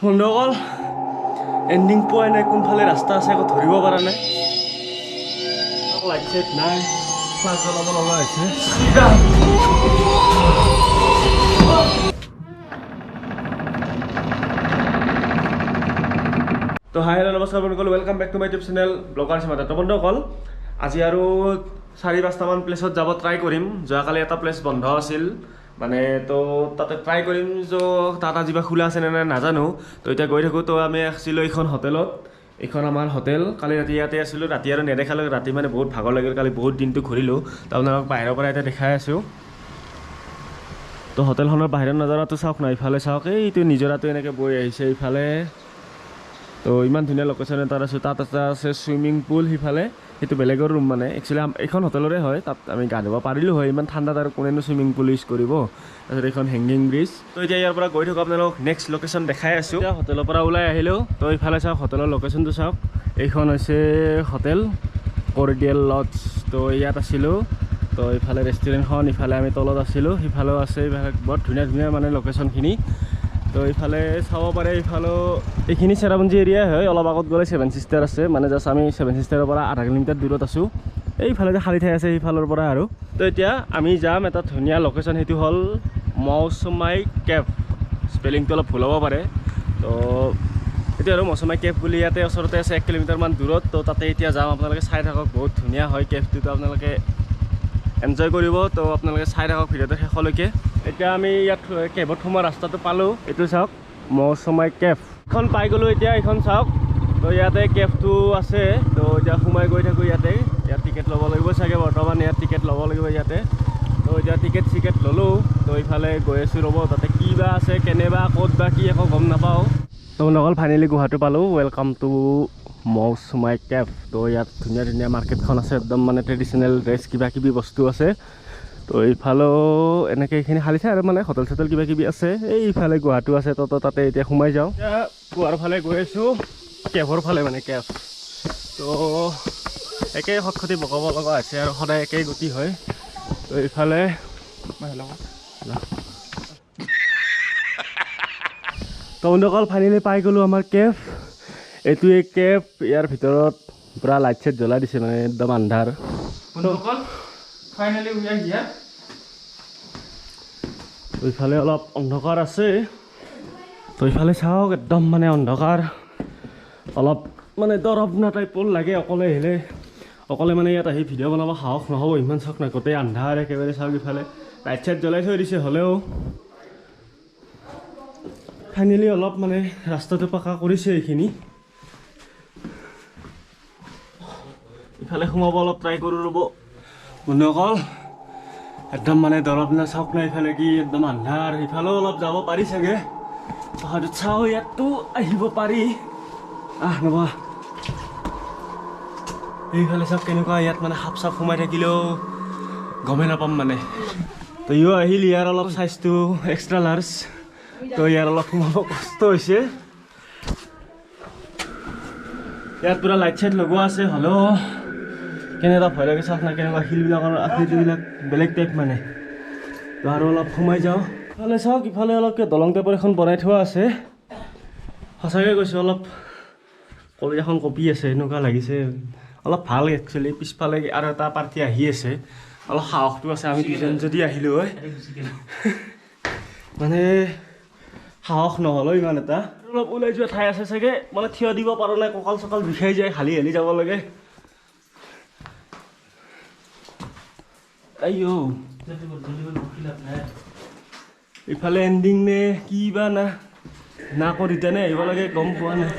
বন্ধুসকল এণ্ডিং পোৱাই নাই, কোনফালে ৰাস্তা আছে একো ধৰিব পৰা নাই। লাইট চাইট নাই, ক্লাছ জ্বলাব লগা হৈছে। তো হাই হেল্ল' নমস্কাৰ বন্ধুসকল, welcome back to my YouTube channel blogger চিমাতা। তো বন্ধুসকল আজি আৰু 4-5টামান প্লেছত যাব ট্ৰাই কৰিম। যোৱাকালি এটা প্লেচ বন্ধ আছিল মানে, তো তাতে ট্ৰাই কৰিম যে তাত আজি বা খোলা আছে নে নাই নাজানো। তো এতিয়া গৈ থাকোঁ। তো আমি আছিলোঁ এইখন হোটেলত, এইখন আমাৰ হোটেল। কালি ৰাতি ইয়াতে আছিলোঁ, ৰাতি আৰু নেদেখালোঁ। ৰাতি মানে বহুত ভাগৰ লাগিল, কালি বহুত দিনটো ঘূৰিলোঁ। তো আপোনালোকক বাহিৰৰ পৰা এতিয়া দেখাই আছোঁ। তো হোটেলখনৰ বাহিৰৰ নজৰাটো চাওক না, ইফালে চাওক, এইটো নিজৰাটো এনেকৈ বৈ আহিছে ইফালে। তো ইমান ধুনীয়া লোকেশ্যন এটাত আছোঁ। তাত এটা আছে চুইমিং পুল, সিফালে সেইটো বেলেগৰ ৰুম মানে। একচুৱেলি এইখন হোটেলৰে হয়, তাত আমি গা ধুব পাৰিলোঁ হয়। ইমান ঠাণ্ডাত আৰু কোনেনো চুইমিং পুল ইউজ কৰিব। তাৰপিছত এইখন হেংগিং ব্ৰিজ। তো এতিয়া ইয়াৰ পৰা গৈ থাকোঁ, আপোনালোকক নেক্সট লোকেশ্যন দেখাই আছোঁ। এতিয়া হোটেলৰ পৰা ওলাই আহিলোঁ। তো ইফালে চাওক, হোটেলৰ লোকেশ্যনটো চাওক। এইখন হৈছে হোটেল কৰ্ডিয়েল লজ। তো ইয়াত আছিলোঁ। তো ইফালে ৰেষ্টুৰেণ্টখন, ইফালে আমি তলত আছিলোঁ, সিফালেও আছে। ইফালে বৰ ধুনীয়া ধুনীয়া মানে লোকেশ্যনখিনি। তো ইফালে চাব পাৰে, ইফালেও এইখিনি চেৰাপুঞ্জী এৰিয়া হয়। অলপ আগত গ'লে 7 চিষ্টাৰ আছে, মানে জাষ্ট আমি 7 চিষ্টাৰৰ পৰা আধা কিলোমিটাৰ দূৰত আছোঁ। এইফালে যে খালী ঠাই আছে সিফালৰ পৰা আৰু। তো এতিয়া আমি যাম এটা ধুনীয়া লোকেশ্যন, সেইটো হ'ল মৌচুমাই কেভ। স্পেলিংটো অলপ ভুল হ'ব পাৰে। তো এইটো আৰু মৌচুমাই কেভ বুলি ইয়াতে ওচৰতে আছে, 1 কিলোমিটাৰমান দূৰত। তো তাতে এতিয়া যাম, আপোনালোকে চাই থাকক, বহুত ধুনীয়া হয় কেভটো। আপোনালোকে এনজয় কৰিব। তো আপোনালোকে চাই থাকক ভিডিঅ'টো শেষলৈকে। এতিয়া আমি ইয়াত কেভত সোমোৱা ৰাস্তাটো পালোঁ। এইটো চাওক, মৌচুমাই কেভ এখন পাই গ'লোঁ এতিয়া। এইখন চাওক, তো ইয়াতে কেভটো আছে। তো এতিয়া সোমাই গৈ থাকোঁ ইয়াতে। ইয়াত টিকেট ল'ব লাগিব চাগে, বৰ্তমান ইয়াত টিকেট ল'ব লাগিব ইয়াতে। তো এতিয়া টিকেট ল'লোঁ। তো ইফালে গৈ আছোঁ, ৰ'ব তাতে কি বা আছে, কেনেবা ক'ত বা কি একো গম নাপাওঁ। তো অকল ফাইনেলি গুৱাহাটী পালোঁ। Welcome to Mawsmai cave. তো ইয়াত ধুনীয়া ধুনীয়া মাৰ্কেটখন আছে, একদম মানে ট্ৰেডিশ্যনেল ড্ৰেছ কিবা কিবি বস্তু আছে। তো এইফালেও এনেকৈ এইখিনি খালী ঠাই আৰু মানে হোটেল চোটেল কিবা কিবি আছে। এইফালে গুৱাহাটীও আছে। তো তাতে এতিয়া সোমাই যাওঁ। এতিয়া গুৱাৰ ফালে গৈ আছোঁ, কেভৰ ফালে মানে কেভ। তো একেই খটখটি বগাব লগা হৈছে আৰু সদায় একেই গতি হয়। তো এইফালে তো বন্ধুসকল ফাইনেলি পাই গ'লোঁ আমাৰ কেভ। এইটোৱে কেভ। ইয়াৰ ভিতৰত পূৰা লাইট চাইট জ্বলাই দিছে, মানে একদম আন্ধাৰ। Finally we are here. তো ইফালে অলপ অন্ধকাৰ আছে। তো ইফালে চাওক, একদম মানে অন্ধকাৰ, অলপ মানে দৰৱনা টাইপৰ লাগে অকলে আহিলে। অকলে মানে ইয়াত আহি ভিডিঅ' বনাব সাহস নহ'ব, ইমান চাওক না, গোটেই আন্ধাৰ একেবাৰে। চাওক ইফালে লাইট চাইট জ্বলাই থৈ দিছে, হ'লেও ফাইনেলি অলপ মানে ৰাস্তাটো পাকা কৰিছে এইখিনি। ইফালে সোমাব অলপ ট্ৰাই কৰোঁ, ৰ'ব বন্ধুসকল। একদম মানে দৰৱনা, চাওক না ইফালে কি একদম আন্ধাৰ। ইফালেও অলপ যাব পাৰি চাগে, হয়তো চাওঁ ইয়াততো আহিব পাৰি। নবা এইফালে চাওক কেনেকুৱা, ইয়াত মানে সাপ চাপ সোমাই থাকিলেও গমেই নাপাম মানে। তো ইও আহিল, ইয়াৰ অলপ চাইজটো এক্সট্ৰা লাৰ্জ। তো ইয়াৰ অলপ সোমাব কষ্ট হৈছে। ইয়াত পূৰা লাইট চাইট লগোৱা আছে, হ'লেও কেনেকুৱা ভয় লাগে চাওক না, কেনেকুৱা শিলবিলাকৰ আকৃতিবিলাক বেলেগ টাইপ মানে। তো আৰু অলপ সোমাই যাওঁ। ইফালে চাওক, ইফালে অলপ দলং টাইপৰ এখন বনাই থোৱা আছে। সঁচাকৈ কৈছোঁ, অলপ কলিজাখন কঁপি আছে, এনেকুৱা লাগিছে। অলপ ভাল একচুৱেলি। পিছফালে আৰু এটা পাৰ্টি আহি আছে, অলপ সাহসটো আছে। আমি দুজন যদি আহিলোঁ হয়, মানে সাহস নহ'লেও ইমান এটা। অলপ ওলাই যোৱা ঠাই আছে চাগে, মানে থিয় দিব পৰা নাই, কঁকাল চকাল বিষাই যায়, হালি হালি যাব লাগে। ইফালে এণ্ডিং নে কি বা না আকৌ ৰিটাৰ্ণে আহিব লাগে, গম পোৱা নাই।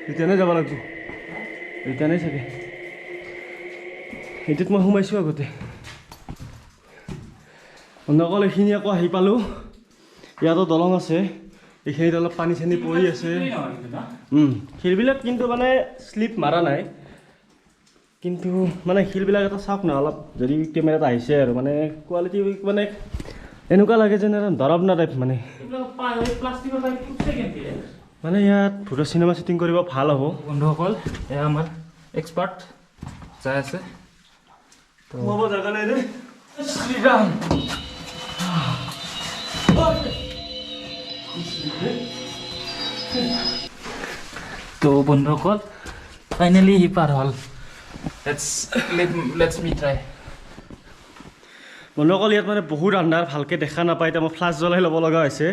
ৰিটাৰ্ণে যাব লাগিব, ৰিটাৰ্ণে চাগে। সেইটোত মই সোমাইছোঁ আগতে। অকল এইখিনি আকৌ আহি পালোঁ। ইয়াতো দলং আছে, এইখিনিত অলপ পানী চানী পৰি আছে। শিলবিলাক কিন্তু মানে শ্লিপ মাৰা নাই, কিন্তু মানে শিলবিলাক এটা চাওক না, অলপ যদি কেমেৰাত আহিছে আৰু মানে কোৱালিটি মানে এনেকুৱা লাগে যেন এটা দৰৱনা টাইপ মানে। মানে ইয়াত ফটো চিনেমা শ্বুটিং কৰিব ভাল হ'ব। বন্ধুসকল, এয়া আমাৰ এক্সপাৰ্ট যাই আছে। সোমাব জাগা নাই দেই। শ্ৰীৰাম তো বন্ধুসকল ফাইনেলি সি পাৰ হ'ল লেটছ মি ট্ৰাই বন্ধুসকল ইয়াত মানে বহুত আন্ধাৰ ভালকৈ দেখা নাপায় এতিয়া মই ফ্লাছ জ্বলাই ল'ব লগা হৈছে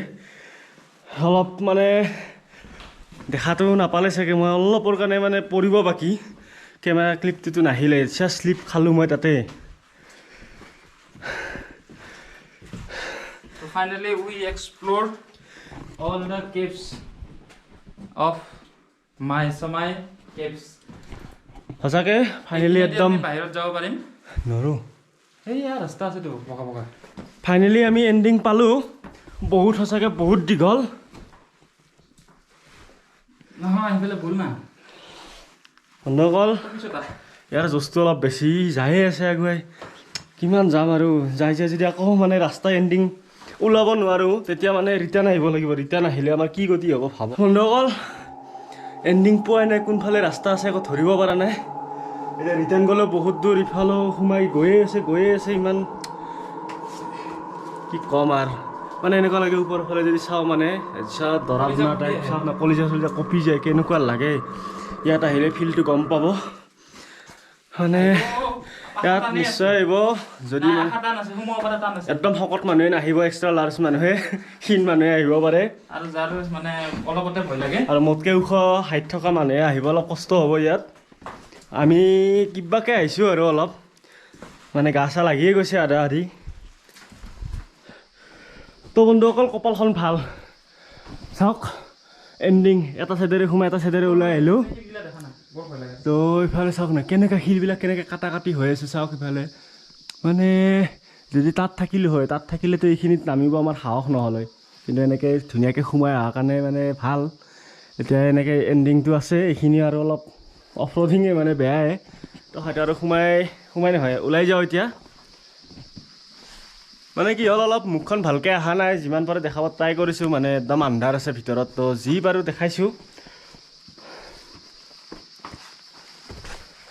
অলপ মানে দেখাটো নাপালে চাগে মই অলপৰ কাৰণে মানে পৰিব বাকী কেমেৰা ক্লিপটোতো নাহিলে এতিয়া শ্লিপ খালোঁ মই তাতে So finally we explored all the caves of Samay caves. সঁচাকৈ ফাইনেলি একদম বাহিৰত যাব পাৰিম নৰো এইয়া ৰাস্তা আছেতো বগা বগা ফাইনেলি আমি এণ্ডিং পালোঁ বহুত সঁচাকৈ বহুত দীঘল নহয় সেইফালে ভুল না বন্ধুসকল পিছত ইয়াৰ জোচটো অলপ বেছি যায়ে আছে আগুৱাই কিমান যাম আৰু যাই যদি আকৌ মানে ৰাস্তা এণ্ডিং ওলাব নোৱাৰোঁ তেতিয়া মানে ৰিটাৰ্ণ আহিব লাগিব ৰিটাৰ্ণ আহিলে আমাৰ কি গতি হ'ব ভাব বন্ধুসকল এণ্ডিং পোৱাই নাই কোনফালে ৰাস্তা আছে আকৌ ধৰিব পৰা নাই এতিয়া ৰিটাৰ্ণ গ'লেও বহুত দূৰ ইফালেও সোমাই গৈয়ে আছে ইমান কি ক'ম আৰু মানে এনেকুৱা লাগে ওপৰৰ ফালে যদি চাওঁ মানে দৰাবনা টাইপ চাওঁ না কলিজা চলিজা কঁপি যায় কেনেকুৱা লাগে ইয়াত আহিলে ফিলটো গম পাব মানে ইয়াত নিশ্চয় আহিব যদি একদম শকত মানুহে নাহিব এক্সট্ৰা লাৰ্জ মানুহে ক্ষীণ মানুহে আহিব পাৰে আৰু যাৰ মানে অলপতে ভয় লাগে আৰু মোতকৈ ওখ হাইট থকা মানুহে আহিব অলপ কষ্ট হ'ব ইয়াত আমি কিবাকৈ আহিছোঁ আৰু অলপ মানে গা চা লাগিয়ে গৈছে আধা আধি তো বন্ধুসকল কপালখন ভাল চাওক এণ্ডিং এটা চাইডেৰে সোমাই এটা চাইডেৰে ওলাই আহিলোঁ তো ইফালে চাওক না কেনেকৈ শিলবিলাক কেনেকৈ কাটা কাটি হৈ আছে চাওক ইফালে মানে যদি তাত থাকিলোঁ হয় তাত থাকিলেতো এইখিনিত নামিব আমাৰ সাহস নহ'ল হয় কিন্তু এনেকৈ ধুনীয়াকৈ সোমাই অহাৰ কাৰণে মানে ভাল এতিয়া এনেকৈ এণ্ডিংটো আছে এইখিনি আৰু অলপ অফ ৰ'ডিঙে মানে বেয়াই তো হয়তো আৰু সোমাই নহয় ওলাই যাওঁ এতিয়া মানে কি হ'ল অলপ মুখখন ভালকৈ অহা নাই যিমান পাৰোঁ দেখাব ট্ৰাই কৰিছোঁ মানে একদম আন্ধাৰ আছে ভিতৰত তো যি পাৰোঁ দেখাইছোঁ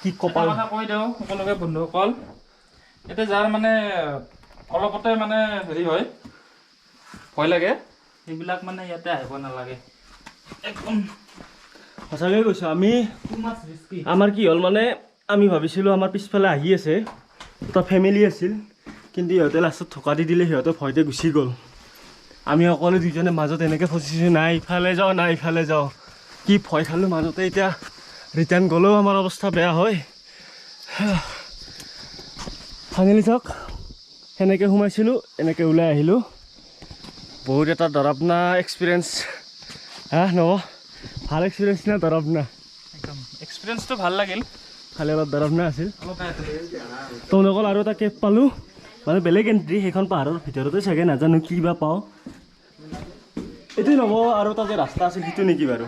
কি কপাল কথা কৈ দিওঁ সকলোকে বন্ধুসকল এতিয়া যাৰ মানে অলপতে মানে হেৰি হয় ভয় লাগে সেইবিলাক মানে ইয়াতে আহিব নালাগে একদম সঁচাকৈ কৈছোঁ আমি টু মাছ ৰিস্কি আমাৰ কি হ'ল মানে আমি ভাবিছিলোঁ আমাৰ পিছফালে আহি আছে এটা ফেমিলি আছিল কিন্তু সিহঁতে লাষ্টত ঢকা দি দিলে সিহঁতে ভয়তে গুচি গ'ল আমি অকলে দুইজনে মাজত এনেকৈ ফচিছোঁ নাই ইফালে যাওঁ নাই ইফালে যাওঁ কি ভয় খালোঁ মাজতে এতিয়া ৰিটাৰ্ণ গ'লেও আমাৰ অৱস্থা বেয়া হয় ফাইনেলি চাওক সেনেকৈ সোমাইছিলোঁ এনেকৈ ওলাই আহিলোঁ বহুত এটা দৰাবনা এক্সপিৰিয়েঞ্চ নব ভাল এক্সপিৰিয়েঞ্চ না দৰাবনা একদম এক্সপিৰিয়েঞ্চটো ভাল লাগিল খালি অলপ দৰাবনা আছিল অলপ তেওঁলোকৰ আৰু এটা কেব পালোঁ মানে বেলেগ এণ্ট্ৰি সেইখন পাহাৰৰ ভিতৰতে চাগে নাজানো কি বা পাওঁ এইটো নব আৰু এটা যে ৰাস্তা আছিল সেইটো নেকি বাৰু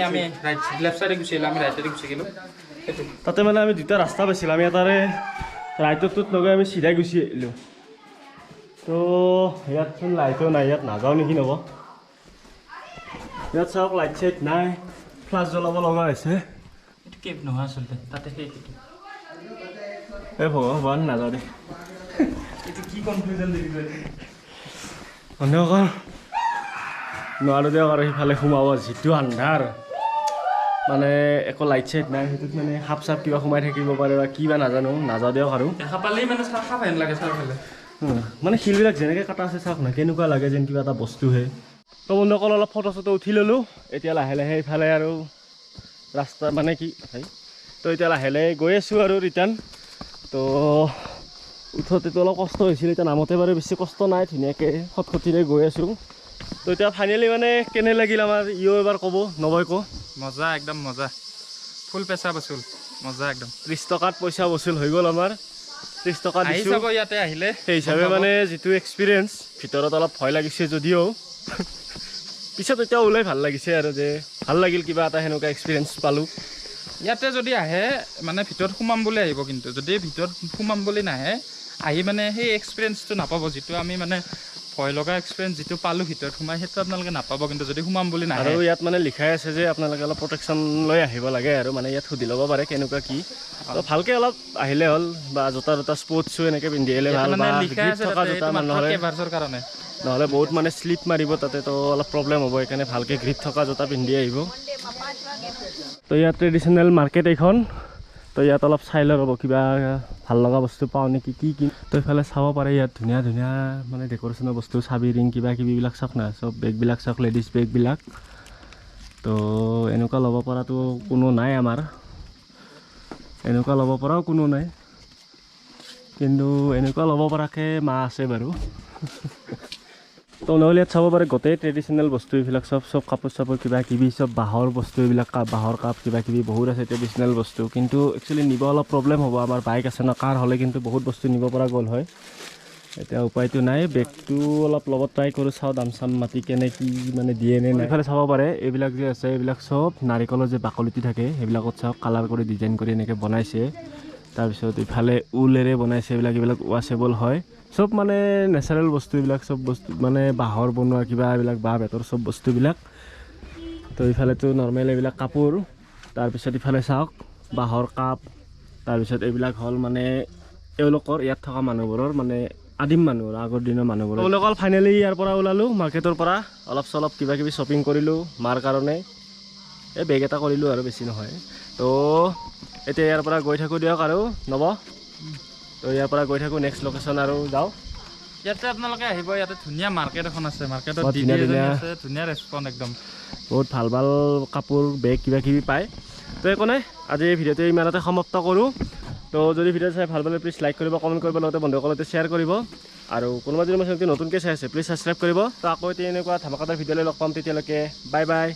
আমি লেফ্ট চাইডে গুচি আহিলোঁ আমি ৰাইট চাইডে গুচি গ'লোঁ সেইটো তাতে মানে আমি দুটা ৰাস্তা পাইছিলোঁ আমি এটাৰে ৰাইটৰটোত নগৈ আমি চিধাই গুচি আহিলোঁ তো ইয়াতচোন লাইটো নাই ইয়াত নাযাওঁ নেকি নব ইয়াত চাওক লাইট চাইট নাই ফ্লাছ জ্বলাব লগা হৈছে এইটো কেব নহয় আচলতে তাতে সেইটো এই ভগৱান নাযাওঁ দেই এইটো কি কনফিউজন দেখিছে বন্ধুসকল নোৱাৰোঁ দিয়ক আৰু সিফালে সোমাব যিটো আন্ধাৰ মানে একো লাইট চাইট নাই সেইটোত মানে সাপ চাপ কিবা সোমাই থাকিব পাৰে বা কি বা নাযাওঁ দিয়ক আৰু দেখা পালেই মানে চাফা হেন লাগে চাৰিওফালে মানে শিলবিলাক যেনেকৈ কাটা আছে চাওক না কেনেকুৱা লাগে যেন কিবা এটা বস্তুহে তো বন্ধুসকল অলপ ফটো চটো উঠি ল'লোঁ এতিয়া লাহে লাহে ইফালে আৰু ৰাস্তা মানে কি তো এতিয়া লাহে লাহে গৈ আছোঁ আৰু ৰিটাৰ্ণ তো উঠোঁতেতো অলপ কষ্ট হৈছিল এতিয়া নামতে বাৰু বেছি কষ্ট নাই ধুনীয়াকৈ খটখটিৰে গৈ আছোঁ তো এতিয়া ফাইনেলি মানে কেনে লাগিল আমাৰ এবাৰ ক'ব নবই কওঁ মজা একদম মজা ফুল পেচা বচুল মজা একদম 30 টকাত পইচা বচুল হৈ গ'ল আমাৰ 30 টকা আহি দিছোঁ চাব ইয়াতে আহিলে সেই হিচাপে মানে যিটো এক্সপিৰিয়েঞ্চ ভিতৰত অলপ ভয় লাগিছে যদিও পিছত এতিয়া ওলাই ভাল লাগিছে আৰু যে ভাল লাগিল কিবা এটা সেনেকুৱা এক্সপিৰিয়েঞ্চ পালোঁ ইয়াতে যদি আহে মানে ভিতৰত সোমাম বুলি আহিব কিন্তু যদি ভিতৰত সোমাম বুলি নাহে আহি মানে সেই এক্সপিৰিয়েঞ্চটো নাপাব যিটো আমি মানে ভয় লগা এক্সপিৰিয়েঞ্চ যিটো পালোঁ ভিতৰত সোমাই সেইটো আপোনালোকে নাপাব কিন্তু যদি সোমাম বুলি নাহে আৰু ইয়াত মানে লিখাই আছে যে আপোনালোকে অলপ প্ৰটেকশ্যন লৈ আহিব লাগে আৰু মানে ইয়াত সুধি ল'ব পাৰে কেনেকুৱা কি তো ভালকৈ অলপ আহিলে হ'ল বা জোতা স্পৰ্টছ শ্বু এনেকৈ পিন্ধি আহিলে ভাল বা গ্ৰিপ থকা জোতা নহ'লে কেভাৰ্ছৰ কাৰণে নহ'লে বহুত মানে শ্লিপ মাৰিব তাতে, তো অলপ প্ৰব্লেম হ'ব। সেইকাৰণে ভালকৈ গ্ৰিপ থকা জোতা পিন্ধি আহিব। তো ইয়াত ট্ৰেডিশ্যনেল মাৰ্কেট এইখন, তো ইয়াত অলপ চাই লওঁ ৰ'ব কিবা ভাল লগা বস্তু পাওঁ নেকি, কি তো এইফালে চাব পাৰে। ইয়াত ধুনীয়া ধুনীয়া মানে ডেক'ৰেশ্যনৰ বস্তু, চাবি ৰিং কিবা কিবিবিলাক চাওক না, চব বেগবিলাক চাওক, লেডিজ বেগবিলাক। তো এনেকুৱা ল'ব পৰাটো কোনো নাই আমাৰ, এনেকুৱা ল'ব পৰাও কোনো নাই, কিন্তু এনেকুৱা ল'ব পৰাকৈ মা আছে বাৰু। তো নহ'লে ইয়াত চাব পাৰে গোটেই ট্ৰেডিশ্যনেল বস্তু এইবিলাক চব কাপোৰ চাপোৰ কিবা কিবি চব বাঁহৰ বস্তু, এইবিলাক বাঁহৰ কাপ কিবা কিবি বহুত আছে ট্ৰেডিশ্যনেল বস্তু। কিন্তু একচুৱেলি নিব অলপ প্ৰব্লেম হ'ব, আমাৰ বাইক আছে ন, কাৰ হ'লে কিন্তু বহুত বস্তু নিব পৰা গ'ল হয়। এতিয়া উপায়টো নাই, বেগটো অলপ লগত ট্ৰাই কৰোঁ, চাওঁ দাম চাম মাতি কেনে কি মানে দিয়ে নে নাই। এইফালে চাব পাৰে এইবিলাক যে আছে, এইবিলাক চব নাৰিকলৰ যে বাকলিটো থাকে সেইবিলাকত চাওক কালাৰ কৰি ডিজাইন কৰি এনেকৈ বনাইছে। তাৰপিছত ইফালে ঊলেৰে বনাইছে, এইবিলাক ৱাছেবল হয়, চব মানে নেচাৰেল বস্তু। এইবিলাক চব বস্তু মানে বাঁহৰ বনোৱা কিবা, এইবিলাক বাঁহ বেতৰ চব বস্তুবিলাক। তো ইফালেতো নৰ্মেল এইবিলাক কাপোৰ, তাৰপিছত ইফালে চাওক বাঁহৰ কাপ, তাৰপিছত এইবিলাক হ'ল মানে এওঁলোকৰ ইয়াত থকা মানুহবোৰৰ মানে আদিম মানুহৰ, আগৰ দিনৰ মানুহবোৰ। তেওঁলোকৰ ফাইনেলি ইয়াৰ পৰা ওলালোঁ মাৰ্কেটৰ পৰা, অলপ চলপ কিবা কিবি শ্বপিং কৰিলোঁ মাৰ কাৰণে, এই বেগ এটা কৰিলোঁ আৰু বেছি নহয়। তো এতিয়া ইয়াৰ পৰা গৈ থাকোঁ দিয়ক আৰু নব। তো ইয়াৰ পৰা গৈ থাকোঁ নেক্সট লোকেশ্যন আৰু যাওঁ। ইয়াতে আপোনালোকে আহিব, ইয়াতে ধুনীয়া মাৰ্কেট এখন আছে, মাৰ্কেটত বহুত দিদি ধুনীয়া এজনী আছে, ধুনীয়া ৰেষ্টুৰেণ্ট একদম, বহুত ভাল ভাল কাপোৰ বেগ কিবা কিবি পায়। তো একো নাই, আজি এই ভিডিঅ'টো ইমানতে সমাপ্ত কৰোঁ। তো যদি ভিডিঅ' চাই ভাল পালে প্লিজ লাইক কৰিব, কমেণ্ট কৰিব, লগতে বন্ধুসকলতে শ্বেয়াৰ কৰিব। আৰু কোনোবা যদি মোৰ চেনেলটো নতুনকৈ চাই আছে প্লিজ ছাবস্ক্ৰাইব কৰিব। তো আকৌ এতিয়া এনেকুৱা ধামাকাদাৰ ভিডিঅ'লৈ লগ পাম, তেতিয়ালৈকে বাই বাই।